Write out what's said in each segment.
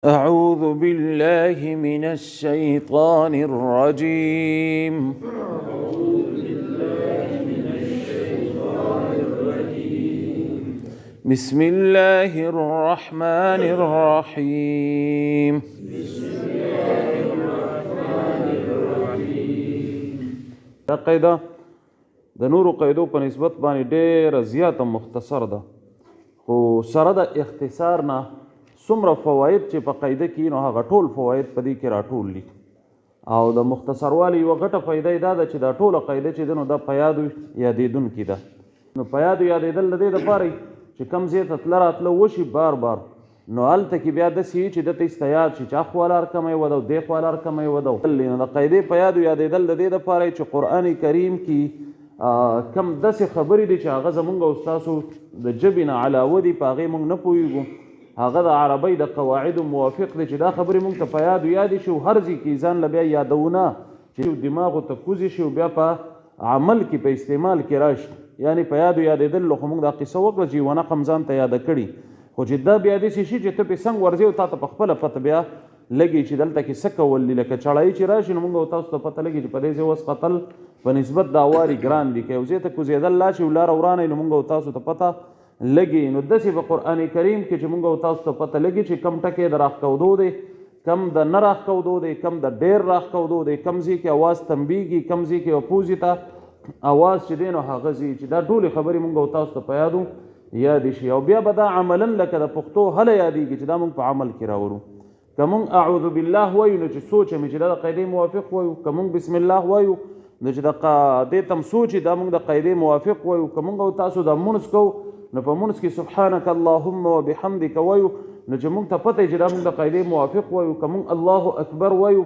أعوذ بالله من الشيطان الرجيم بسم الله الرحمن الرحيم دا قاعده د نورو قاعدو په نسبت باندې ډېره زیاته مختصر ده، خو سره د اختصار نه څومره فواید چې په قاعده کې نو هغه ټول فواید په دې کې راټول دي. او د مختصروالي یوه غټه فایده یې دا ده چې دا ټوله قاعده چې ده نو دا په یادو یادېدونکې ده. نو په یادو یادېدل د دې دپاره چې کم ځای ته تله راتله وشي بار بار، نو هلته کې بیا داسې وي چې دته استیاد شي چې اخوا لار کمی وده او دې خوا لار کمی وده. نو د قاعدې په یادو یادېدل د دې دپاره چې قرآن کریم کې کم داسې خبرې دي چې هغه زمونږ او ستاسو د ژبې نه علاوه دي، په هغې مونږ نه پوهېږو. هغه د عربۍ د قواعدو موافق دی چې دا خبرې مونږ ته په یادو یادې شي او هر ځای کې ځان له بیا یادونه چې دماغو ته کوزې شي او بیا په عمل کې په استعمال کې راشي. یعنې په یادو یادېدل خو مونږ دا قصه وکړه چې یوه نقم ځان ته یاده کړي، خو چې دا بیا داسې شي چې ته پې څنګ ورځې او تا ته په خپله پته بیا لګي چې دلته کې څه کول دي. لکه چړایي چې راشي نو مونږ او تاسو ته پته لګي چې په دې ځای اوس قتل په نسبت د اواري ګران دي، که یو ځای ته کوزېدل لا شي او لاره ورانه نو مونږ او تاسو ته پته لګي. نو داسې په قرآن کریم کې چې مونږ او تاسو ته پته لګي چې کم ټکی د راښکودو دی، کم د نه راښکودو دی، کم د ډېر راښکودو دی، کم ځای کې اواز تنبیږي، کم ځای کې اپوزي ته اواز چې دی نو هغه ځي چې دا ټولې خبرې مونږ او تاسو ته په یادو یادې شي. او بیا به دا عملا لکه د پښتو هله یادېږي چې دا مونږ په عمل کې راوړو. که مونږ اعوذ بالله وایو نو چې سوچ مې چې دا د قاعدې موافق وایو، که مونږ بسم الله وایو نو چې د دې تم سوچ دا مونږ د قاعدې موافق وایو، که مونږ او تاسو د مونځ کوو نو په مونځ کې سبحانک اللهم وبحمدک وایو نو چې مونږ ته پته چې دا مونږ د قاعدې موافق وایو، که مونږ الله اکبر وایو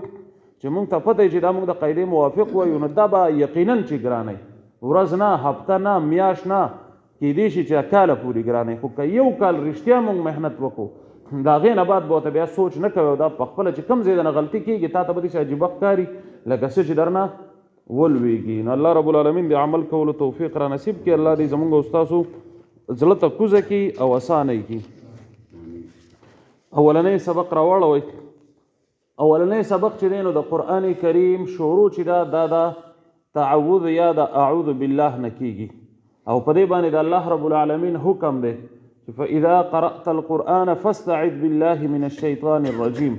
چې مونږ ته پته چې دا مونږ د قاعدې موافق وایو، نو دا به یقینا چې ګرانئ ورځ نه، هفته نه، میاشت نه، کیدای شي چې کاله پورې ګرانئ. خو که یو کال رښتیا مونږ محنت وکړو د هغې نه بعد به ورته بیا سوچ نه کوي او دا په خپله چې کوم ځای نه غلطي کېږي تا ته به داسې عجیبه ښکاري لکه څه چې درنه ولویږي. نو الله رب العالمین د عمل کولو توفیق را نصیب کړي. الله دې زمونږ او ستاسو زړه ته کوزه کړي او اسانه یې کړي. اولنی سبق راوړوئ. اولنی سبق چې دی نو د قرآن کریم شروع چې دا د تعوذ یا د اعوذ بالله نه کېږي، او په دې باندې د الله رب العالمین حکم دی چې فاذا قرأت القرآن فاستعذ بالله من الشیطان الرجیم.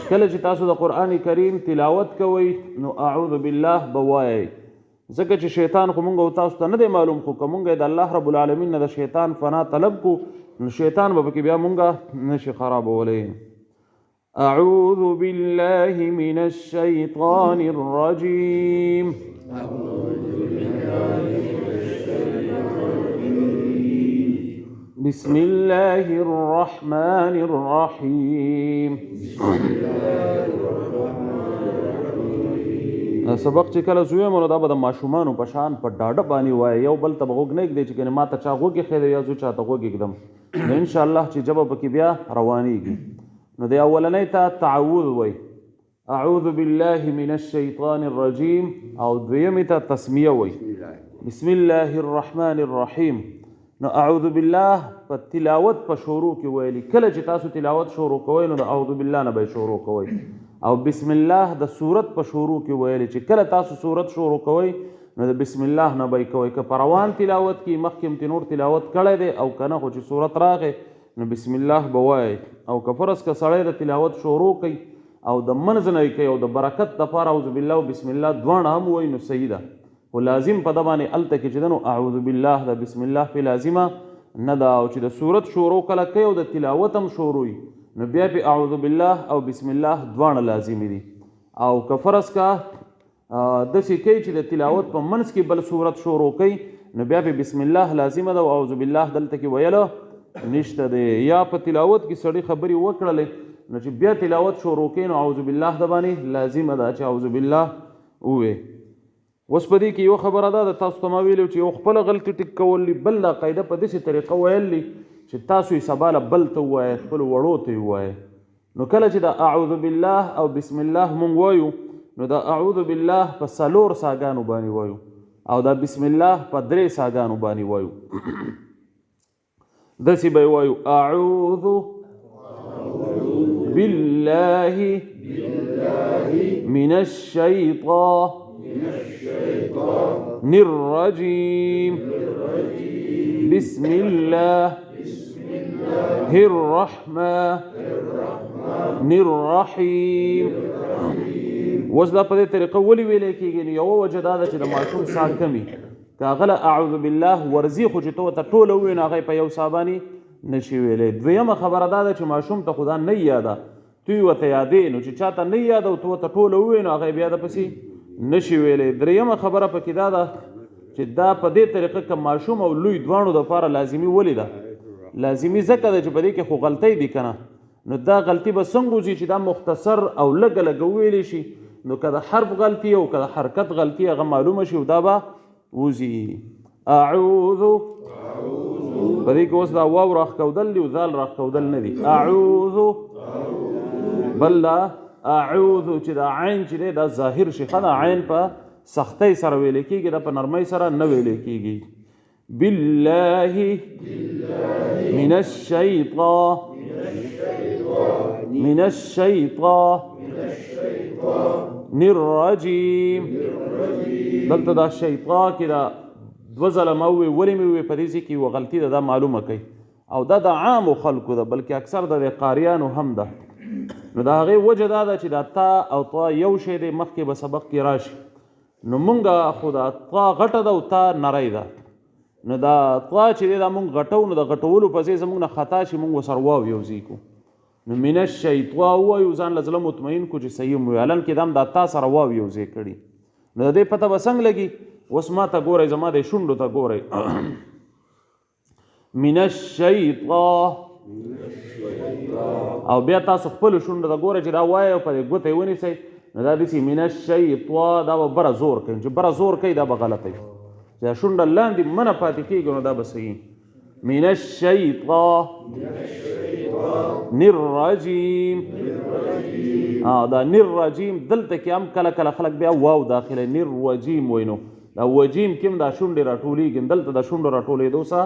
کله چې تاسو د قرآن کریم تلاوت کوئ نو اعوذ بالله به وایئ، ځکه چې شیطان خو مونږ او تاسو ته نه دی معلوم، خو که مونږ د الله رب العالمین نه د شیطان فنا طلب کو نو شیطان به پکې بیا مونږ نشي خرابولی. اعوذ بالله من الشیطان الرجیم. بسم الله الرحمن الرحیم. سبق چې کله زویم نو دا به د ماشومانو په شان په ډاډه باندې وایي، یو بل ته به غوږ نه ږدي چې ګنې ما ته چا غوږ ایښی دی یا زه چا ته غوږ ایږدم، نو انشاءالله چې ژبه پکې بیا روانېږي. نو د اولنۍ ته تعوذ وایي اعوذ بالله من الشیطان الرجیم، او دویمې ته تسمیه وایي بسم الله الرحمن الرحیم. نو اعوذ بالله په تلاوت په شروع کې ویلي، کله چې تاسو تلاوت شروع کوئ نو د اعوذ بالله نه به شروع کوئ، او بسم الله د صورت په شروع کې ویلي چې کله تاسو صورت شروع کوئ نو د بسم الله نه به کوئ. که په روان تلاوت کې مخکې هم نور تلاوت کړی دی او که نه، خو چې صورت راغی نو بسم الله به وایئ. او که فرض که سړی د تلاوت شروع کوي او د منځ نه یې کوي او د برکت دپاره اعوذ بالله او بسم الله دواړه هم وایي نو صحیح ده، خو لازم په ده باندې هلته کې چې ده نو اعوذ بالله د بسم الله پې لازمه نه ده. او چې د صورت شروع کله کوي او د تلاوت هم شروع وي نو بیا پې اعوذ بالله او بسم الله دواړه لازمي دي. او که فرض که داسې کوي چې د تلاوت په منځ کې بل صورت شروع کوي نو بیا پې بسم الله لازمه ده او اعوذ بالله دلته کې ویله نشته دی. یا په تلاوت کې سړي خبرې وکړلې نو چې بیا تلاوت شروع کوي نو اعوذ بالله د باندې لازمه ده چې اعوذ بالله ووایي. اوس په دې کې یو خبره ده د تاسو ته ما ویلي چې یو خپله غلطي ټیک کولی، بل دا قاعده په داسې طریقه ویلي چې تاسو یې سبا له بل ته ووایئ، خپلو وړو ته یې ووایئ. نو کله چې د اعوذ بالله او بسم الله مونږ وایو نو د اعوذ بالله په 4 ساګانو باندې وایو او د بسم الله په 3 ساګانو باندې وایو. داسې به یې وایو اعوذ بالله من الشيطان الرجيم بسم الله الرحمن الرحیم. اوس دا په دې طریقه ولې ویلې کېږي؟ نو یوه وجه دا ده چې د ماشوم ساه کمي که هغه له اعوذ بالله ورځي خو چې ته ورته ټوله ووایې نو هغه یې په یو ساه باندې نشي ویلی. دویمه خبره دا ده چې ماشوم ته خو دا نه یاده تو یې ورته یادې نو چې چا ته نه یاده او ته ورته ټوله ووایې نو هغه یې بیا دپسې نشي ویلی. دریمه خبره پکې دا ده چې دا په دې طریقه که ماشوم او لوی دواړو دپاره لازمي ولې ده؟ لازمي ځکه ده چې په دې کې خو غلطۍ دي که نه، نو دا غلطي به څنګه وځي چې دا مختصر او لږه لږه وویلی شي، نو که د حرف غلطي او که د حرکت غلطي هغه معلومه شي او دا به وځي. اعوذ په دې کې اوس دا واو راښکودل دي او ذال راښکودل نه دي. اعوذ بل دا اعوذ چې دا عین چې دی دا ظاهر شي ښه، دا عین په سختۍ سره ویلی کېږي، دا په نرمۍ سره نه ویلی کېږي. بالله من الشیطان الرجیم. دلته دا شیطان کې دا دوه ځله ما ووی ولې مې ووی په دې ځای کې یوه غلطي ده دا معلومه کوي او دا د عامو خلکو ده بلکې اکثر د قاریانو هم ده. نو د هغې وجه دا ده چې دا تا او تا یو شی دی مخکې به سبق کې راشي، نو مونږ خو دا تا غټه ده او تا نری ده، نو دا تا چې دی دا مونږ غټو نو د غټولو په ځای زمونږ نه خطا شي مونږ ورسره واو یوځای کړو. نو من الشیطان ووایو ځان له زړه مطمئن کړو چې صحیح مو وي، حالان کې دا هم دا تا سره واو یوځای کړي. نو د دې پته به څنګه لګي؟ اوس ما ته ګورئ، زما د شونډو ته ګورئ. من الشیطان او بیا تاسو خپل شونډو ته ګورئ چې دا وایي او په دې ګوته یې ونیسئ، نو دا داسې من الشیطان دا به بره زور کوي، چې بره زور کوي دا به غلطه وي، چې دا شونډه لاندې منه پاتې کېږي نو دا به صحیح. من الشیطان الرجیم. دا الرجیم دلته کې هم کله کله خلک بیا واو داخله الرجیم وایي، نو دا وجیم کې هم دا شونډې راټولېږي، دلته د شونډو راټولېدو څه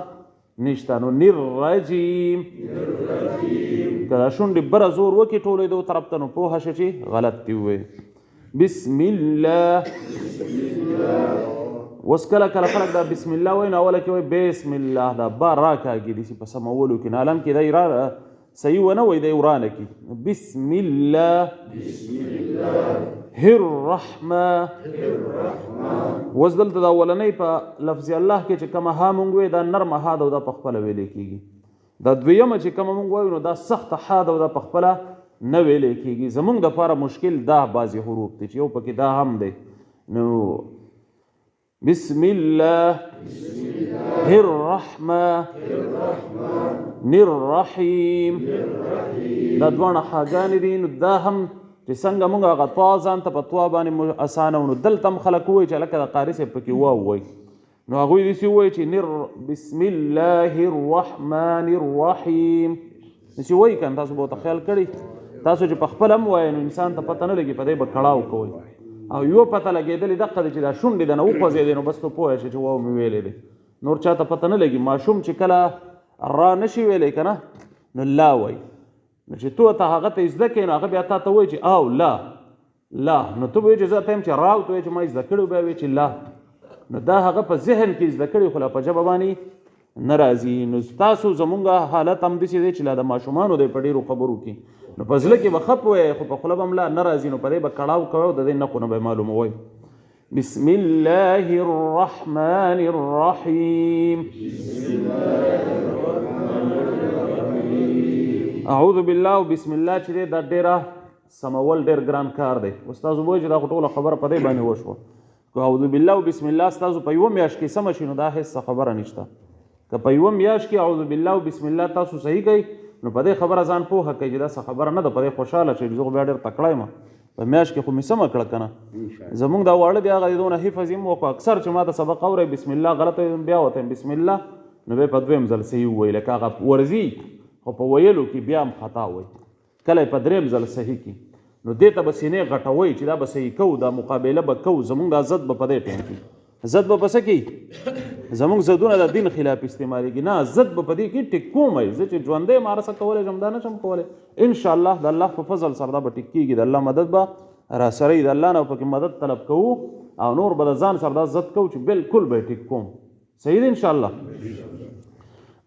نشته. نو الرجیم که دا شونډې بره زور وکړي ټولېدو طرف ته نو پوهه شه چې غلط دي ووایي. بسم الله. اوس کله کله خلک دا بسم الله وایي نو اوله کې وایي بسم الله، دا با را کاږي داسې په سمولو کې، نو حالان کې دی را صحیح ونه وایي دی ورانه کې. بسم الله الرحمن. اوس دلته دا اولنۍ په لفظ الله کې چې کومه ها مونږ وایو دا نرمه ها ده او دا په خپله ویلی کېږي. دا دویمه چې کومه مونږ وایو نو دا سخته ها ده او دا په خپله نه ویلی کېږي. زمونږ دپاره مشکل دا بعضې حروف دی چې یو پکې دا هم دی. نو بسم الله الرحمن الرحیم. دا دواړه حاګانې دي، نو دا هم چې څنګه مونږ هغه طا ځان ته په طوا باندې اسانه و، نو دلته هم خلک ووایي چې هلکه د قاري صاحب پکې واو وایي، نو هغوی داسې ووایي چې بسم الله الرحمن الرحیم داسې وایي که نه. تاسو به ورته خیال کړي، تاسو چې په خپله هم وایئ نو انسان ته پته نه لګي، په دی به کړاو کوئ او یو پته لګېدلې دقه دی چې دا شونډې د نه وخوځېدې نو بس ته پوه شې چې واو مې ویلی دی، نور چا ته پته نه لګي. ماشوم چې کله را نشي ویلی که نه نو لا وایي، نو چې تو ته هغه ته زده کړې نو هغه بیا تا ته وایي چې او لا نو ته به وایې چې زه ته یم چې را ورته وایې چې ما زده کړی بیا وایې چې لا، نو دا هغه په ذهن کې زده کړي خو لا په ژبه باندې نه راځي. نو ستاسو زمونږ حالت هم داسې دی چې لا د ماشومانو دی په ډېرو خبرو کې، نو په زړه کې به ښه پوهیږئ خو په خوله به هم لا نه راځي، نو په دې به کړاو کوئ او د دې نقو نه به یې معلوموئ. بسم الله الرحمن الرحیم. اعوذ بالله او بسم الله چې دی دا ډېره سمول ډېر ګران کار دی. استاد وایي چې دا خو ټوله خبره په دې باندې وشوه، که اعوذ بالله او بسم الله ستاسو په یوه میاشت کې سمه شي نو دا هېڅ خبره نشته. که په یوه میاشت کې اعوذ بالله او بسم الله تاسو صحیح کوئ نو په دې خبره ځان پوهه کوي چې دا څه خبره نه ده، په دې خوشحاله شئ چې زه خو بیا ډېر تکړه یم په میاشت کې خو مې سمه کړه که نه. زمونږ دا واړه دی هغه دونه حفظ یې مو وکړو، اکثر چې ما ته سبق اورئ بسم الله غلطه بیا ورته بسم الله نو بیا په دویم ځل صحیح ووایي، لکه هغه ورځي خو په ویلو کې بیا هم خطا وایي، کله په دریم ځل صحیح کړي نو دې ته به سینې غټوئ چې دا به صحیح کوو، دا مقابله به کوو. زمونږ دا ضد به په دې ټایم کې ضد به په څه کوي زمونږ زدونه د دین خلاف استعمالېږي نه زد به په دې کې ټیکوم وي زه چې ژوندی مارسه کولی شم دا نه شم کولی انشاءالله د الله په فضل سره دا به ټیک کېږي د الله مدد به راسره وي د الله نه پکې مدد طلب کوو او نور به د ځان سره دا زد کوو چې بالکل به یې ټیک کوم صحیح دی انشاءالله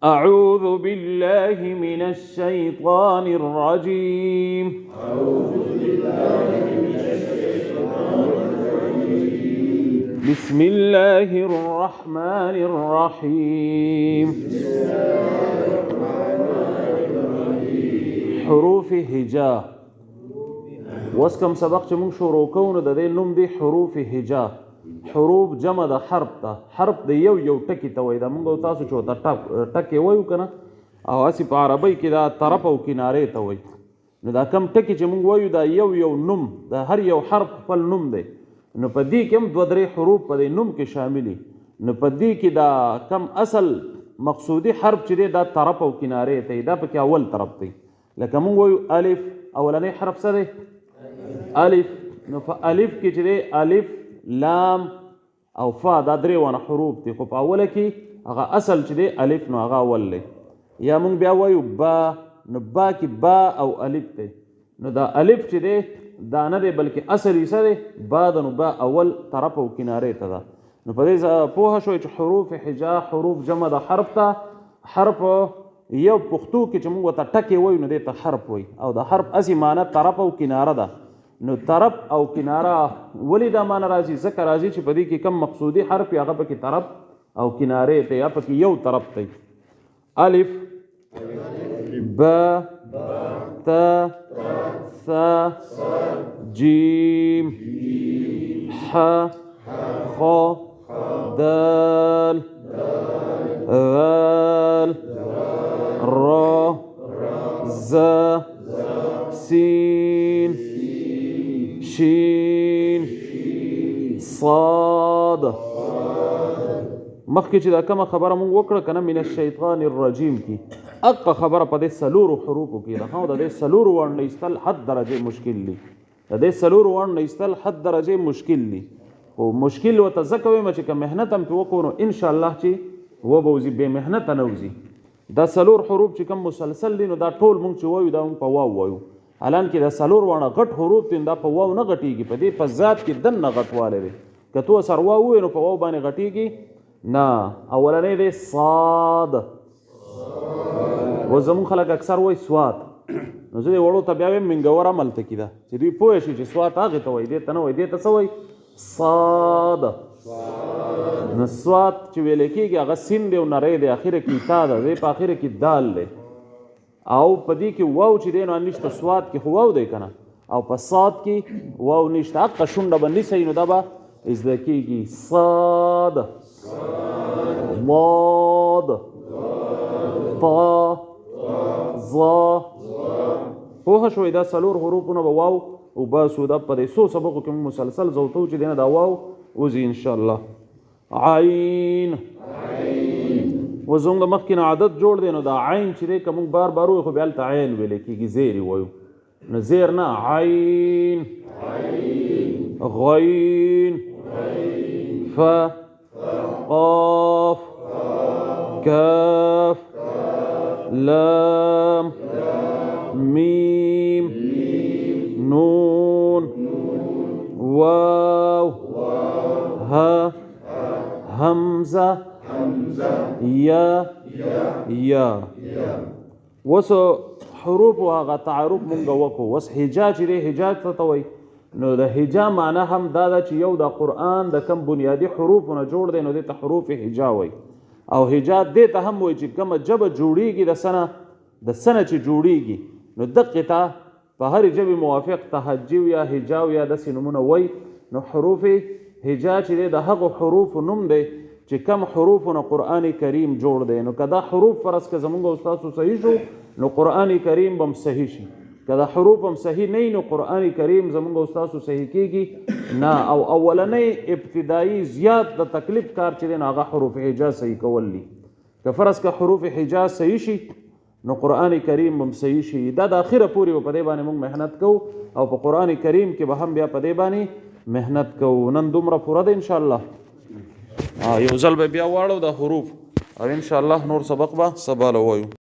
أعوذ بالله من الشيطان الرجيم بسم الله الرحمن الرحيم حروف هجاء وس کم سبق چې موږ شروع کوو نو د دې نوم دی حروف هجاء حروف جمع د حرف ته حرف د یو ټکي ته وایي دا موږ تاسو چې ورته ټکې وایو که نه او هسې په عربۍ کې دا طرف او کنارې ته وایي نو دا کم ټکي چې موږ وایو دا یو نوم د هر یو حرف خپل نوم دی نو په دې کې هم دوه درې حروف په دې نوم کې شاملي نو په دې کې دا کم اصل مقصودي حرف چې دی دا طرف او کنارې ته دا پکې اول طرف دی لکه موږ وایو الف اولنی حرف څه دی الف نو په الف کې چې دی الف لام او فا دا درې ونه حروف دي خو په اوله کې هغه اصل چې دی الف نو هغه اول دی یا موږ بیا وایو با نو با کې با او الف دی نو دا الف چې دی دا نه دی بلکې اصل یې څه دی با د نو با اول طرف او کنارې ته ده نو په دې پوهه شوئ چې حروف هجا حروف جمع د حرف ته حرف یو پښتو کې چې موږ ورته ټکې وایو نو دې ته حرف وایي او د حرف اصلي معنی طرف او کناره ده نو طرف او کناره ولې دا معنی راځي ځکه راځي چې په دې کې کم مقصودي حرف یا هغه پکې طرف او کنارې ته یا پکې یو طرف ته الف با تا ثا جیم ح خ دال ذال را ز سین شین صاد مخکې چې دا کومه خبره مونږ وکړه که نه من الشیطان الرجیم کې اقا خبره په دې څلورو حروفو کې ده خو د دې څلورو ورنه ایستل حد درجې مشکل دي د دې څلورو ورنه ایستل حد درجې مشکل دي خو مشکل ورته ځکه وایم چې که محنت هم پرې وکړو نو انشاءالله چې وبه وځي بې محنته نه وځي دا څلور حروف چې کوم مسلسل دي نو دا ټول مونږ چې وایو دا مونږ په واو وایو حالان کې دا څلور ورنه غټ حروف دي دا په واو نه غټېږي په دې په ذات کې دننه غټوالی دی که تو سر واو ووایې نو په واو باندې غټېږي نه اولنی دی صاد اوس زمونږ خلک اکثر وایي سوات نو زه دې وړو ته بیا وایم منګور عملته کې ده چې دوی پوه شي چې سوات هغې ته وایي دې ته نه وایي دې ته څه وایي صاد نو سوات چې ویلی کېږي هغه سین دی او نری دی اخره کې تا ده دی په اخره کې دال دی او په دې کې واو چې دی نو نشته سوات کې خو واو دی که نه او په صاد کې واو نشته حقه شونډه به نیسئ نو دا به زده کېږي صاد ضاد طا ظا پوهه شوئ دا څلور حروفونه به واو وباسو دا په دې څو سبقو کې مسلسل زوتو چې دی نه دا واو وځي انشاءالله عین و زموږ د مخکې نه عادت جوړ دی نو دا عین چې دی که موږ بار بار وایو خو بیا هلته عین ویلی کېږي زیر یې وایو نو زیر نه عین غین ف قاف کاف لام میم نون واو ها همزه یا وس حروف او هغه تعارف مونږ وکړو وس هجا چې دی هجا څه ته وایي نو د هجا معنی هم دا ده چې یو د قرآن د کم بنیادي حروفونه جوړ دی نو دې ته حروف هجا وایي او هجا دې ته هم وایي چې کومه ژبه جوړیږي د سنه چې جوړیږي نو دقې ته په هرې ژبې موافق تهجو یا هجاو یا داسې نومونه وایي نو حروف هجا چې دی د هغو حروفو نوم دی چې کم حروفونه قرآن کریم جوړ دی نو که دا حروف فرض که زمونږ استاسو صحیح شو نو قرآن کریم به هم صحیح شي که دا حروف هم صحیح نه نو قرآن کریم زمونږ استاسو صحیح کېږي نه او اولنی ابتدایي زیات د تکلیف کار چې دی نو هغه حروف هجا صحیح کول دي که فرض که حروف هجا صحیح شي نو قرآن کریم هم صحیح شي دا د اخره پورې به په دې باندې موږ محنت کوو او په قرآن کریم کې به هم بیا په دې باندې محنت کوو نن دومره پوره ده انشاءالله یو ځل به بیا واړو د حروف او ان شاء الله نور سبق به سبا له وایو.